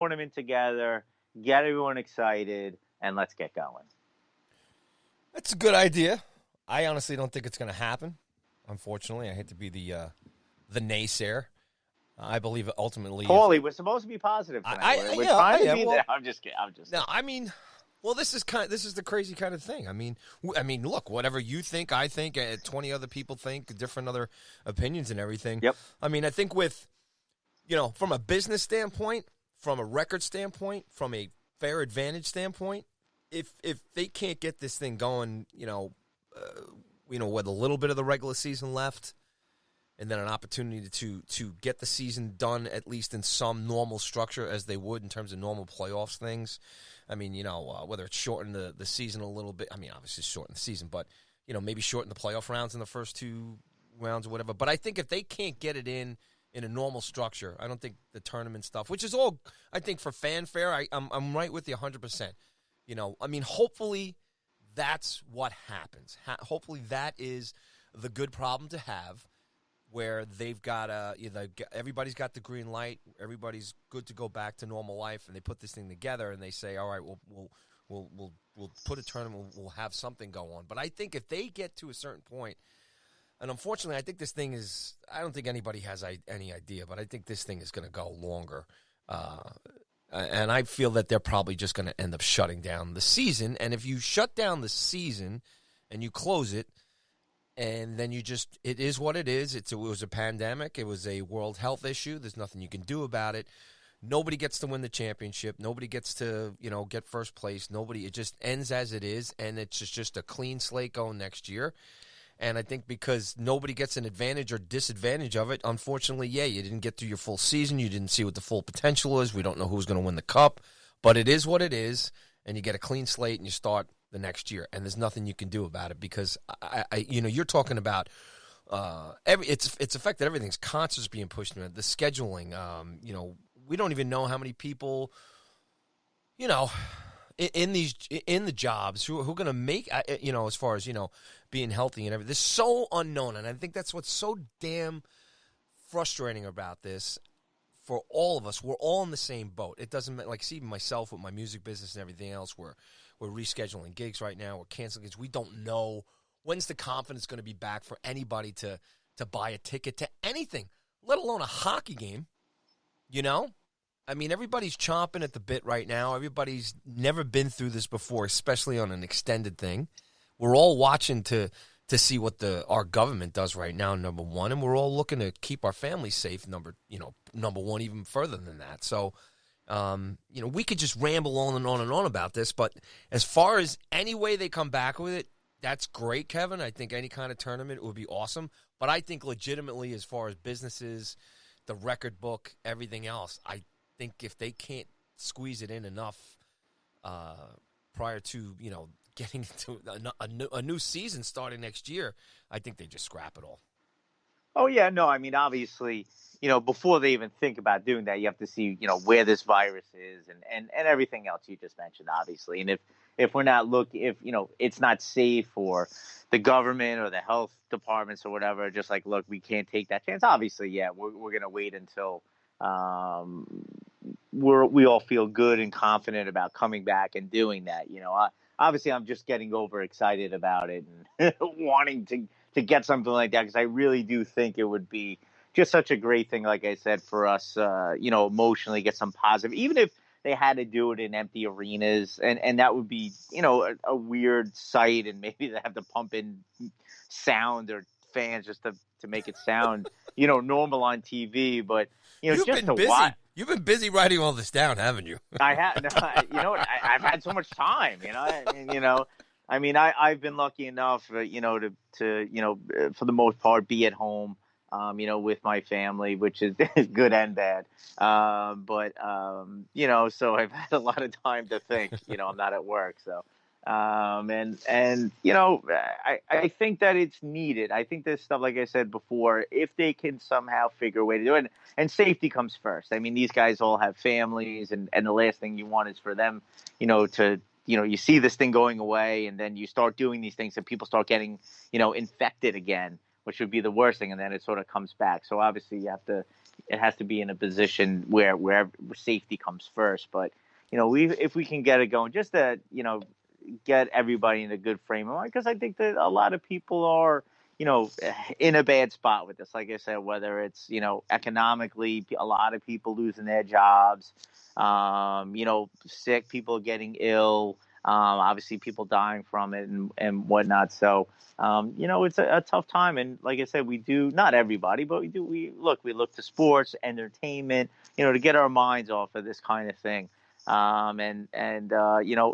tournament together, get everyone excited, and let's get going. That's a good idea. I honestly don't think it's going to happen. Unfortunately, I hate to be the naysayer. I believe ultimately, Paulie, we're supposed to be positive tonight. We're trying to be there. I'm just kidding. No, I mean, well, this is the crazy kind of thing. I mean, look, whatever you think, I think, 20 other people think, different other opinions and everything. Yep. I mean, I think with, from a business standpoint, from a record standpoint, from a fair advantage standpoint, if they can't get this thing going, with a little bit of the regular season left, and then an opportunity to get the season done at least in some normal structure as they would in terms of normal playoffs things. I mean, whether it's shorten the season a little bit. I mean, obviously shorten the season, but, maybe shorten the playoff rounds in the first 2 rounds or whatever. But I think if they can't get it in a normal structure, I don't think the tournament stuff, which is all, I think, for fanfare, I'm right with you 100%. I mean, hopefully that's what happens. Hopefully that is the good problem to have, where they've got everybody's got the green light, everybody's good to go back to normal life, and they put this thing together and they say, all right, we'll put a tournament, we'll have something go on. But I think if they get to a certain point, and unfortunately, I think this thing is, I don't think anybody has any idea, but I think this thing is going to go longer. And I feel that they're probably just going to end up shutting down the season. And if you shut down the season and you close it, and then it is what it is. It was a pandemic. It was a world health issue. There's nothing you can do about it. Nobody gets to win the championship. Nobody gets to, get first place. It just ends as it is, and it's just a clean slate going next year. And I think because nobody gets an advantage or disadvantage of it, unfortunately, you didn't get through your full season. You didn't see what the full potential is. We don't know who's going to win the cup. But it is what it is, and you get a clean slate and you start the next year, and there's nothing you can do about it because you're talking about it's affected everything's concerts being pushed in the scheduling. We don't even know how many people in the jobs who are going to make as far as being healthy and everything. This is so unknown, and I think that's what's so damn frustrating about this. For all of us, we're all in the same boat. It doesn't matter, like, see, even myself with my music business and everything else, we're rescheduling gigs right now. We're canceling gigs. We don't know when's the confidence going to be back for anybody to buy a ticket to anything, let alone a hockey game. I mean, everybody's chomping at the bit right now. Everybody's never been through this before, especially on an extended thing. We're all watching to see what our government does right now, number one, and we're all looking to keep our families safe, number one, even further than that. So, we could just ramble on and on and on about this, but as far as any way they come back with it, that's great, Kevin. I think any kind of tournament would be awesome, but I think legitimately, as far as businesses, the record book, everything else, I think if they can't squeeze it in enough prior to, getting into a new season starting next year, I think they just scrap it all. Oh, yeah, no, I mean, obviously, before they even think about doing that, you have to see, where this virus is and everything else you just mentioned, obviously. And if we're not it's not safe for the government or the health departments or whatever, just like, look, we can't take that chance. Obviously, yeah, we're going to wait until we all feel good and confident about coming back and doing that. Obviously, I'm just getting overexcited about it and wanting to get something like that because I really do think it would be just such a great thing, like I said, for us, emotionally get some positive, even if they had to do it in empty arenas, and that would be, a weird sight, and maybe they have to pump in sound or fans just to make it sound, normal on TV, but, You've just been to busy. watch. You've been busy writing all this down, haven't you? I have, I've had so much time, I mean, I've been lucky enough, to for the most part, be at home, with my family, which is good and bad. But so I've had a lot of time to think, I'm not at work. So, I think that it's needed. I think this stuff, like I said before, if they can somehow figure a way to do it, and safety comes first. I mean, these guys all have families, and the last thing you want is for them, to, you see this thing going away, and then you start doing these things and people start getting, infected again, which would be the worst thing. And then it sort of comes back. So obviously you have to, it has to be in a position where safety comes first. But if we can get it going, just to get everybody in a good frame of mind, because I think that a lot of people are in a bad spot with this. Like I said, whether it's economically, a lot of people losing their jobs, sick people getting ill, obviously people dying from it and whatnot. So it's a tough time. And like I said, we do, not everybody, but we look to sports, entertainment, to get our minds off of this kind of thing.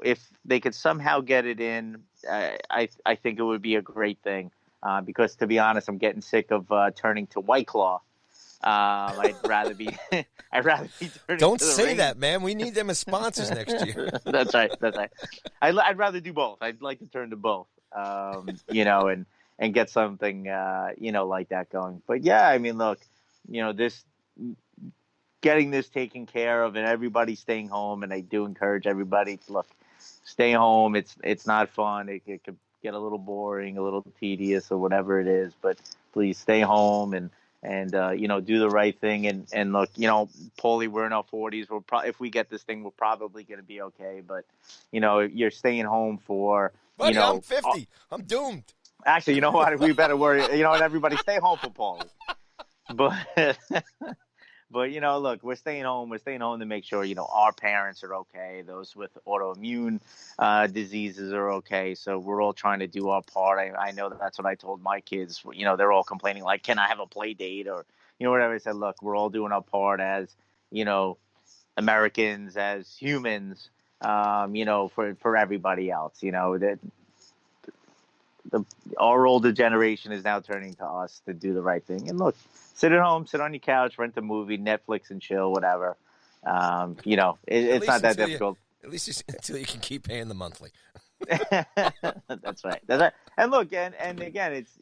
If they could somehow get it in, I think it would be a great thing. Because to be honest, I'm getting sick of turning to White Claw. I'd rather be turning Don't to the say ring. that, man. We need them as sponsors next year. That's right. I'd rather do both. I'd like to turn to both. And get something like that going. But yeah, I mean, look, this getting this taken care of and everybody staying home, and I do encourage everybody to stay home. It's not fun. It could get a little boring, a little tedious, or whatever it is. But please stay home and do the right thing. And look, Paulie, we're in our 40s. If we get this thing, we're probably going to be okay. But you're staying home for Buddy, I'm 50. I'm doomed. Actually, you know what? We better worry. Everybody stay home for Paulie. But But look, we're staying home. We're staying home to make sure our parents are okay. Those with autoimmune diseases are okay. So we're all trying to do our part. I know that's what I told my kids. They're all complaining like, "Can I have a play date?" or whatever. I said, "Look, we're all doing our part as Americans, as humans. For everybody else. That our older generation is now turning to us to do the right thing. And look, sit at home, sit on your couch, rent a movie, Netflix and chill, whatever. It's not that difficult. At least until you can keep paying the monthly. That's right. That's right. And look, and again, it's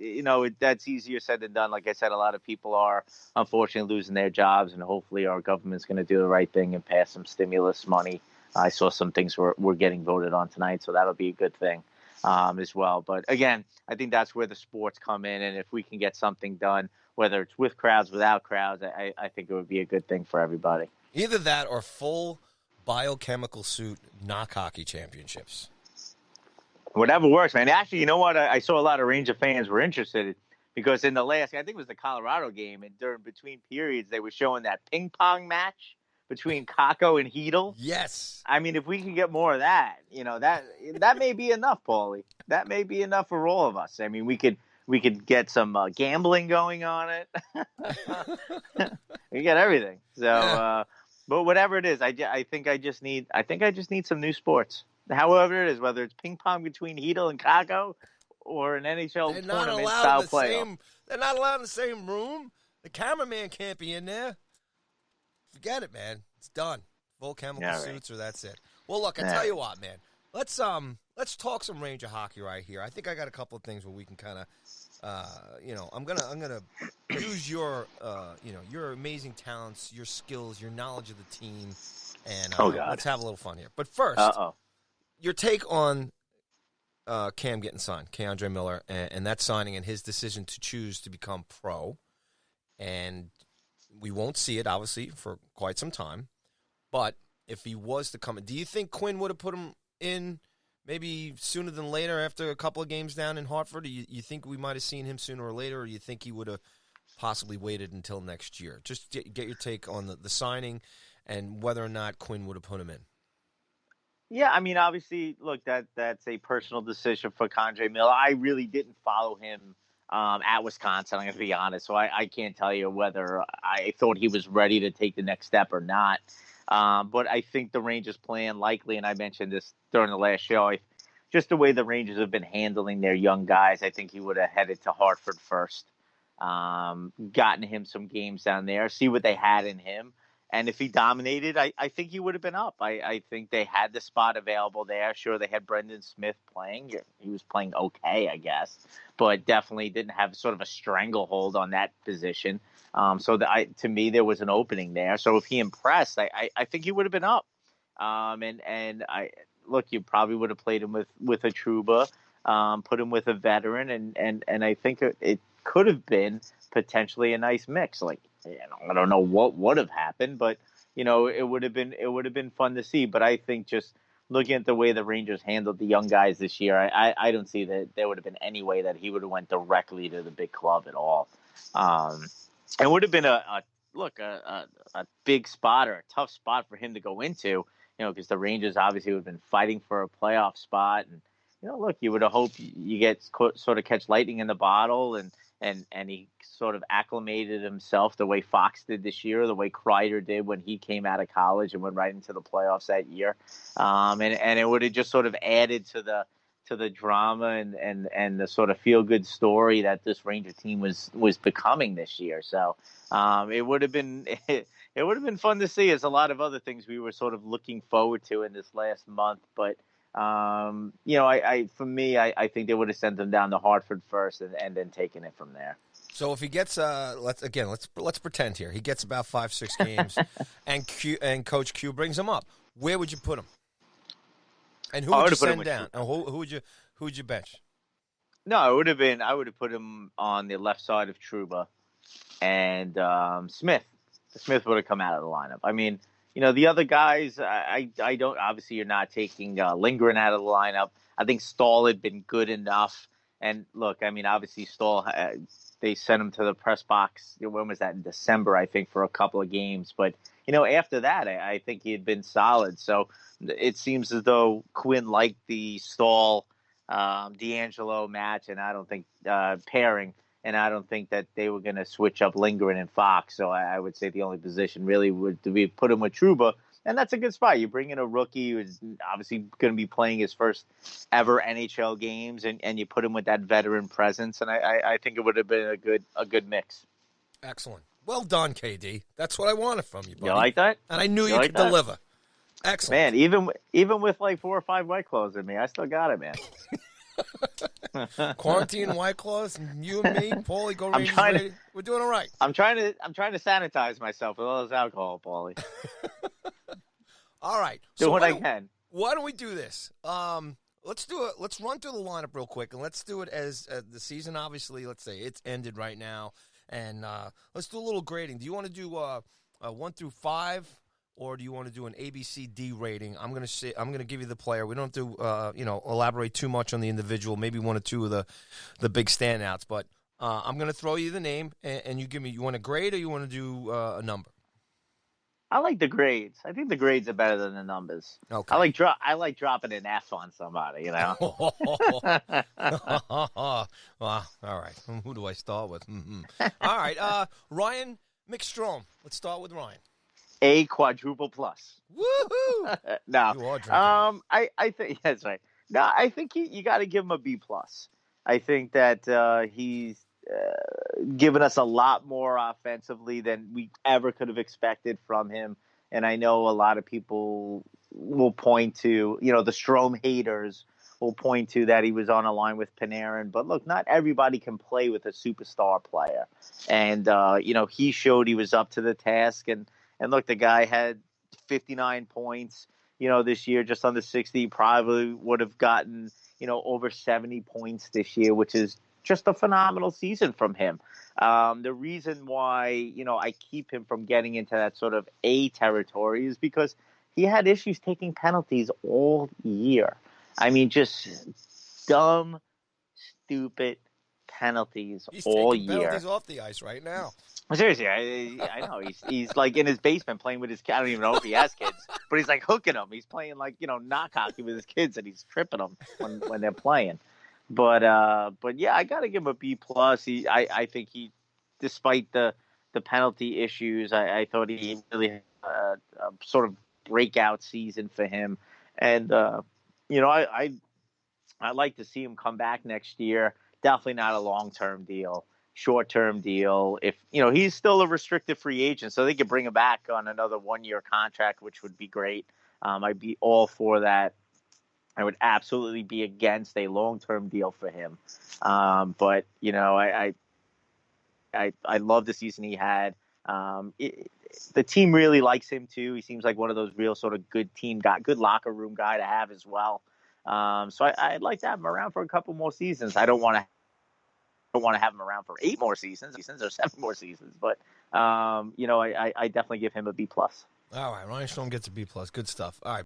that's easier said than done. Like I said, a lot of people are unfortunately losing their jobs, and hopefully our government's going to do the right thing and pass some stimulus money. I saw some things were getting voted on tonight, so that'll be a good thing. As well. But again, I think that's where the sports come in. And if we can get something done, whether it's with crowds, without crowds, I think it would be a good thing for everybody. Either that or full biochemical suit knock hockey championships. Whatever works, man. Actually, you know what? I saw a lot of Ranger fans were interested because in the last, I think it was the Colorado game, and during between periods, they were showing that ping pong match between Kakko and Hedel. Yes. I mean, if we can get more of that, that may be enough, Paulie. That may be enough for all of us. I mean, we could get some gambling going on it. We get everything. So, but whatever it is, I think I just need some new sports. However it is, whether it's ping pong between Hedel and Kakko or an NHL tournament style playoff. They're not allowed in the same room. The cameraman can't be in there. Forget it, man. It's done. Full chemical suits, or that's it. Well, look, I tell you what, man. Let's talk some Ranger hockey right here. I think I got a couple of things where we can kind of, I'm gonna use your, your amazing talents, your skills, your knowledge of the team, and let's have a little fun here. But first, your take on Cam getting signed, Keandre Miller, and that signing and his decision to choose to become pro, and we won't see it, obviously, for quite some time. But if he was to come in, do you think Quinn would have put him in maybe sooner than later after a couple of games down in Hartford? Do you think we might have seen him sooner or later, or do you think he would have possibly waited until next year? Just get your take on the signing and whether or not Quinn would have put him in. Yeah, I mean, obviously, look, that's a personal decision for Keandre Miller. I really didn't follow him at Wisconsin, I'm going to be honest. So I can't tell you whether I thought he was ready to take the next step or not. But I think the Rangers plan likely, and I mentioned this during the last show, just the way the Rangers have been handling their young guys, I think he would have headed to Hartford first, gotten him some games down there, see what they had in him. And if he dominated, I think he would have been up. I think they had the spot available there. Sure, they had Brendan Smith playing. He was playing okay, I guess, but definitely didn't have sort of a stranglehold on that position. To me, there was an opening there. So if he impressed, I think he would have been up. You probably would have played him with a Trouba, put him with a veteran, and I think it could have been potentially a nice mix. Like, I don't know what would have happened, but it would have been fun to see. But I think just looking at the way the Rangers handled the young guys this year, I don't see that there would have been any way that he would have went directly to the big club at all. Um, it would have been a big spot or a tough spot for him to go into, because the Rangers obviously would have been fighting for a playoff spot. And, look, you would have hoped you get sort of catch lightning in the bottle, and he sort of acclimated himself the way Fox did this year, the way Kreider did when he came out of college and went right into the playoffs that year. And it would have just sort of added to the drama and the sort of feel good story that this Ranger team was becoming this year. So it would have been it would have been fun to see, as a lot of other things we were sort of looking forward to in this last month. But for me, I think they would have sent him down to Hartford first and then taken it from there. So if he gets, let's pretend here he gets about 5-6 games, and Coach Q brings him up. Where would you put him? And who would you send down? And who would you bench? No, I would have put him on the left side of Trouba, and Smith. Smith would have come out of the lineup. I mean, the other guys, I don't. Obviously, you're not taking Lindgren out of the lineup. I think Stahl had been good enough. And look, I mean, obviously Stahl, they sent him to the press box. When was that? In December, I think, for a couple of games. But after that, I think he had been solid. So it seems as though Quinn liked the Stahl D'Angelo match, and I don't think pairing. And I don't think that they were going to switch up Lindgren and Fox. So I would say the only position really would be put him with Trouba. And that's a good spot. You bring in a rookie who's obviously going to be playing his first ever NHL games, and you put him with that veteran presence. And I think it would have been a good mix. Excellent. Well done, KD. That's what I wanted from you, buddy. You like that? And I knew you could deliver. Excellent. Man, even with like 4 or 5 White Claws in me, I still got it, man. Quarantine White Claws, and you and me, Paulie, go Rangers. We're doing all right. I'm trying to sanitize myself with all this alcohol, Paulie. All right. Do what I can. Why don't we do this? Let's do it. Let's run through the lineup real quick, and let's do it as the season. Obviously, let's say it's ended right now, and let's do a little grading. Do you want to do 1 through 5? Or do you want to do an ABCD rating? I'm going to give you the player. We don't have to, elaborate too much on the individual. Maybe 1 or 2 of the big standouts. But I'm going to throw you the name, and you give me. You want a grade or you want to do a number? I like the grades. I think the grades are better than the numbers. Okay. I like dropping an F on somebody. Wow. All right. Who do I start with? Mm-hmm. All right. Ryan McStrome. Let's start with Ryan. A quadruple plus. Woohoo! No, you are drinking. I think that's right. No, I think you got to give him a B plus. I think that he's given us a lot more offensively than we ever could have expected from him. And I know a lot of people will point to, the Strome haters will point to that he was on a line with Panarin. But look, not everybody can play with a superstar player. And, he showed he was up to the task. And look, the guy had 59 points, this year, just under 60. Probably would have gotten, over 70 points this year, which is just a phenomenal season from him. The reason why, I keep him from getting into that sort of A territory is because he had issues taking penalties all year. I mean, just dumb, stupid penalties all year. He's taking penalties off the ice right now. Seriously, I know. He's like in his basement playing with his kids. I don't even know if he has kids, but he's like hooking them. He's playing like, knock hockey with his kids, and he's tripping them when they're playing. But yeah, I got to give him a B plus. I think he, despite the penalty issues, I thought he really had a sort of breakout season for him. And, I'd like to see him come back next year. Definitely not a long-term deal. Short-term deal. If he's still a restricted free agent, so they could bring him back on another 1-year contract, which would be great. I'd be all for that. I would absolutely be against a long-term deal for him. But I love the season he had. The team really likes him too. He seems like one of those real sort of good good locker room guy to have as well. So I'd like to have him around for a couple more seasons. I don't want to have him around for 8 more seasons or 7 more seasons, but I definitely give him a B plus. All right, Ryan Strome gets a B plus. Good stuff. All right.